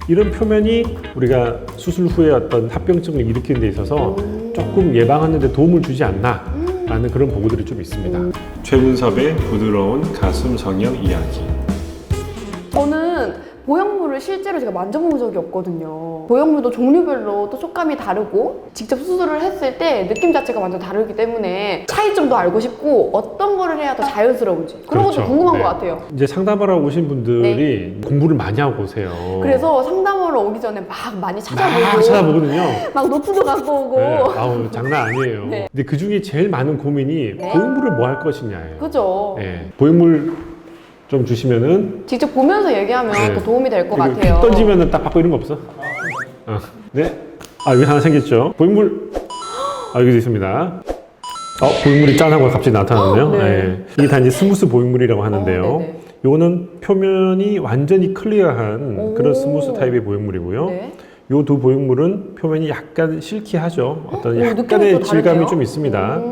이런 표면이 우리가 수술 후에 어떤 합병증을 일으키는 데 있어서 조금 예방하는 데 도움을 주지 않나 라는 그런 보고들이 좀 있습니다. 최문섭의 부드러운 가슴 성형 이야기. 저는 보형물을 실제로 제가 만져본 적이 없거든요. 보형물도 종류별로 또 촉감이 다르고 직접 수술을 했을 때 느낌 자체가 완전 다르기 때문에 차이점도 알고 싶고 어떤 거를 해야 더 자연스러운지 그런 그렇죠. 것도 궁금한 네. 것 같아요. 이제 상담하러 오신 분들이 공부를 많이 하고 오세요. 그래서 상담하러 오기 전에 막 많이 막 찾아보고 찾아보거든요. 막 노트도 갖고 오고 네. 아우 장난 아니에요. 네. 근데 그 중에 제일 많은 고민이 네. 보형물을 뭐 할 것이냐예요. 그죠? 네. 보형물 좀 주시면은 직접 보면서 얘기하면 네. 더 도움이 될 것 그리고 같아요. 픽 던지면은 딱 받고 이런 거 없어? 네. 아 여기 하나 생겼죠. 보형물. 아 여기도 있습니다. 보형물이 짠하고 갑자기 나타났네요. 네. 네. 이게 다 이제 스무스 보형물이라고 하는데요. 네네. 요거는 표면이 완전히 클리어한 오. 그런 스무스 타입의 보형물이고요. 네. 요 두 보형물은 표면이 약간 실키하죠. 어떤 오, 느낌이 약간의 또 질감이 다르네요. 좀 있습니다.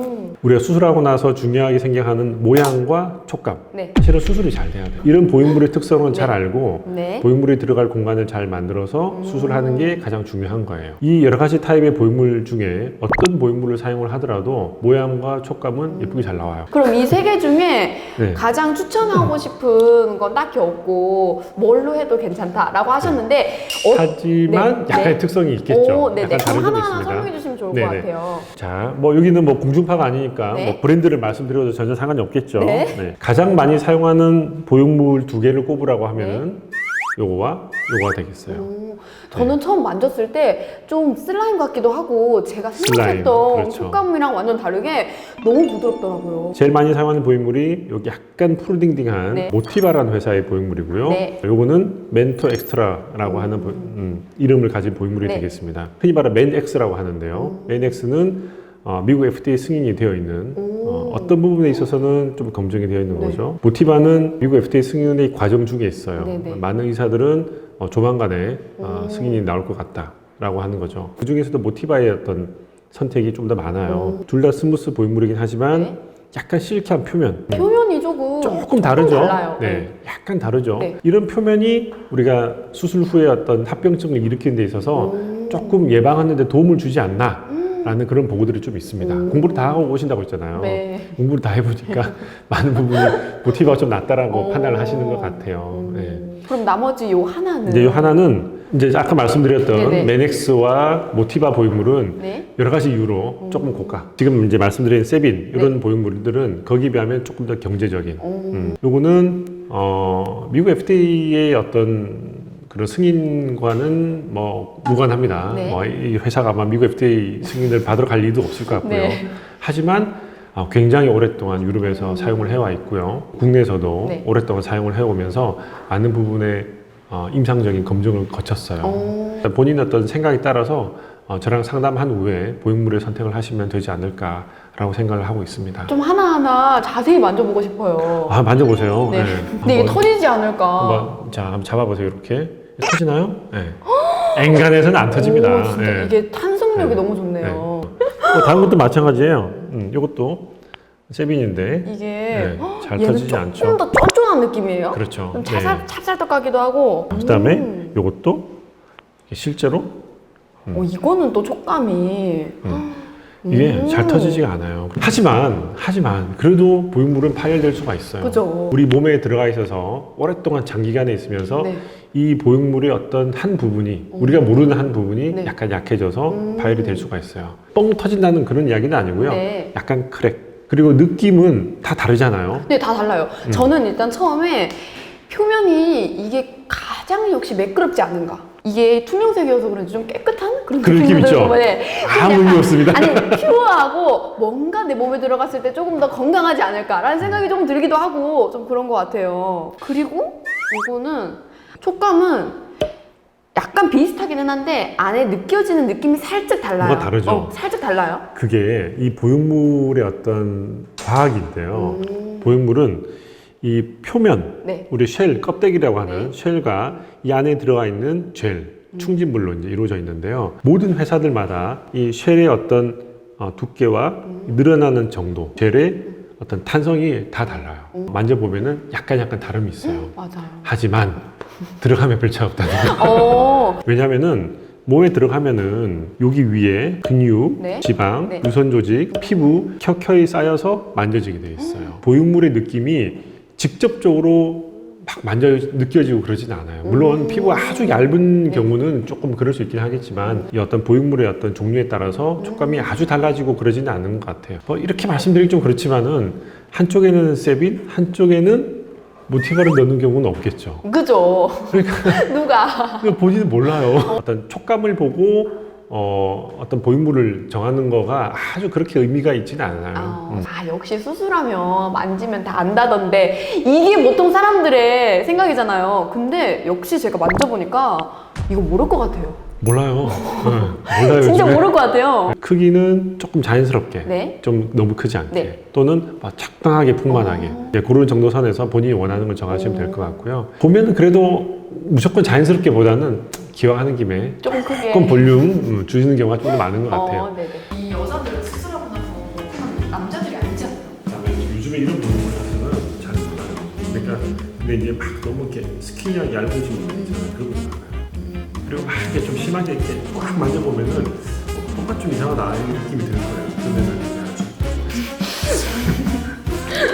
우리가 수술하고 나서 중요하게 생겨하는 모양과 촉감. 네. 사실은 수술이 잘 돼야 돼요. 이런 보형물의 특성은 잘 알고 네. 보형물이 들어갈 공간을 잘 만들어서 수술하는 게 가장 중요한 거예요. 이 여러 가지 타입의 보형물 중에 어떤 보형물을 사용을 하더라도 모양과 촉감은 예쁘게 잘 나와요. 그럼 이 세 개 중에 네. 가장 추천하고 싶은 건 딱히 없고 뭘로 해도 괜찮다라고 하셨는데 하지만 네. 약간의 네. 특성이 있겠죠. 오, 네네. 약간 다른 그럼 점이 하나하나 있습니다. 설명해 주시면 좋을 네네. 것 같아요. 자, 뭐 여기는 뭐 공중파가 아니니까 네. 뭐 브랜드를 말씀드려도 전혀 상관이 없겠죠. 네. 가장 많이 사용하는 보형물 두 개를 꼽으라고 하면은 요거와 요거가 되겠어요. 저는 처음 만졌을 때 좀 슬라임 같기도 하고 제가 슬라임, 생각했던 그렇죠. 촉감이랑 완전 다르게 너무 부드럽더라고요. 제일 많이 사용하는 보형물이 여기 약간 푸르딩딩한 네. 모티바라는 회사의 보형물이고요. 네. 요거는 멘토 엑스트라라고 하는 이름을 가진 보형물이 네. 되겠습니다. 흔히 말하는 맨엑스라고 하는데요. 맨엑스는 미국 FDA 승인이 되어 있는 어떤 부분에 있어서는 좀 검증이 되어 있는 네. 거죠. 모티바는 미국 FDA 승인의 과정 중에 있어요. 네네. 많은 의사들은 조만간에 승인이 나올 것 같다라고 하는 거죠. 그 중에서도 모티바의 어떤 선택이 좀 더 많아요. 둘 다 스무스 보형물이긴 하지만 네. 약간 실키한 표면. 표면이 조금 다르죠. 달라요. 네, 약간 다르죠. 네. 이런 표면이 우리가 수술 후에 어떤 합병증을 일으키는 데 있어서 조금 예방하는 데 도움을 주지 않나 라는 그런 보고들이 좀 있습니다. 공부를 다 하고 오신다고 했잖아요. 네. 공부를 다 해보니까 많은 부분이 모티바가 좀 낫다라고 판단을 하시는 것 같아요. 네. 그럼 나머지 요 하나는 이제 이 하나는 이제 아까 말씀드렸던 네네. 맨엑스와 모티바 보형물은 네. 여러 가지 이유로 조금 고가. 지금 이제 말씀드린 세빈 이런 보형물들은 거기에 비하면 조금 더 경제적인. 요거는 미국 FDA의 어떤 그런 승인과는 뭐 무관합니다. 네. 이 회사가 아마 미국 FDA 승인을 받으러 갈 일도 없을 것 같고요. 네. 하지만 굉장히 오랫동안 유럽에서 사용을 해와 있고요. 국내에서도 네. 오랫동안 사용을 해오면서 많은 부분에 임상적인 검증을 거쳤어요. 본인 어떤 생각에 따라서 저랑 상담한 후에 보형물의 선택을 하시면 되지 않을까라고 생각을 하고 있습니다. 좀 하나하나 자세히 만져보고 싶어요. 만져보세요. 네. 네. 근데 이게 한번, 터지지 않을까? 한번 잡아보세요. 이렇게 터지나요? 네. 엔간해서는 안 터집니다. 오, 진짜 네. 이게 탄성력이 네. 너무 좋네요. 다른 것도 마찬가지예요. 이것도 세빈인데 이게 네, 잘 얘는 터지지 조금 않죠. 더 쫀쫀한 느낌이에요. 그렇죠. 좀 네. 찹쌀떡 같기도 하고. 그다음에 이것도 실제로 이거는 또 촉감이 이게 잘 터지지가 않아요. 하지만 그래도 보형물은 파열될 수가 있어요. 그죠. 우리 몸에 들어가 있어서 오랫동안 장기간에 있으면서 네. 이 보형물의 어떤 한 부분이 우리가 모르는 한 부분이 네. 약간 약해져서 파열이 될 수가 있어요. 뻥 터진다는 그런 이야기는 아니고요. 네. 약간 크랙. 그리고 느낌은 다 다르잖아요. 네, 다 달라요. 저는 일단 처음에 표면이 이게 가장 역시 매끄럽지 않은가. 이게 투명색이어서 그런지 좀 깨끗한 그런 그런 느낌 느낌도 있죠? 들고, 네. 아무 의미 없습니다. 아니, 퓨어하고 뭔가 내 몸에 들어갔을 때 조금 더 건강하지 않을까라는 생각이 조금 들기도 하고 좀 그런 것 같아요. 그리고 이거는 촉감은 약간 비슷하기는 한데 안에 느껴지는 느낌이 살짝 달라요. 뭐가 다르죠? 살짝 달라요. 그게 이 보형물의 어떤 과학인데요. 보형물은 이 표면, 네. 우리 쉘, 껍데기라고 하는 네. 쉘과 이 안에 들어가 있는 젤, 충진물로 이제 이루어져 있는데요. 모든 회사들마다 이 쉘의 어떤 두께와 늘어나는 정도, 젤의 어떤 탄성이 다 달라요. 만져보면은 약간 다름이 있어요. 맞아요. 하지만 들어가면 별 차이 없다는 거. 맞아요. 왜냐면은 몸에 들어가면은 여기 위에 근육, 네. 지방, 네. 유선 조직, 피부 켜켜이 쌓여서 만져지게 돼 있어요. 보육물의 느낌이 직접적으로 막 느껴지고 그러진 않아요. 물론 피부가 아주 얇은 경우는 조금 그럴 수 있긴 하겠지만 이 어떤 보육물의 어떤 종류에 따라서 촉감이 아주 달라지고 그러지는 않는 것 같아요. 이렇게 말씀드리기 좀 그렇지만은 한쪽에는 세빈, 한쪽에는 모티바를 넣는 경우는 없겠죠. 그죠? 그러니까 누가? 본인은 몰라요. 어떤 촉감을 보고 어떤 보육물을 정하는 거가 아주 그렇게 의미가 있지는 않아요. 역시 수술하면 만지면 다 안다던데 이게 보통 사람들의 생각이잖아요. 근데 역시 제가 만져보니까 이거 모를 것 같아요. 몰라요. 몰라요. 진짜 요즘에. 모를 것 같아요. 크기는 조금 자연스럽게, 네. 좀 너무 크지 않게, 네. 또는 적당하게 풍만하게 그런 정도 선에서 본인이 원하는 걸 정하시면 될 것 같고요. 보면은 그래도 무조건 자연스럽게 보다는 기왕하는 김에 조금 크게. 조금 볼륨 주시는 경우가 좀 더 많은 것 같아요. 네네. 이 여자들은 수술하고 나서 참 남자들이 아니지 않나요? 요즘에 이런 보육물 자체는 잘 몰라요. 그러니까 근데 이제 막 너무 이렇게 스키니하게 얇으신 분들 있잖아요. 그런 거 많아요. 그리고 막 이렇게 좀 심하게 이렇게 꽉 만져보면은 뭔가 좀 이상하다 이런 느낌이 들 거예요. 그러면은 이제 아주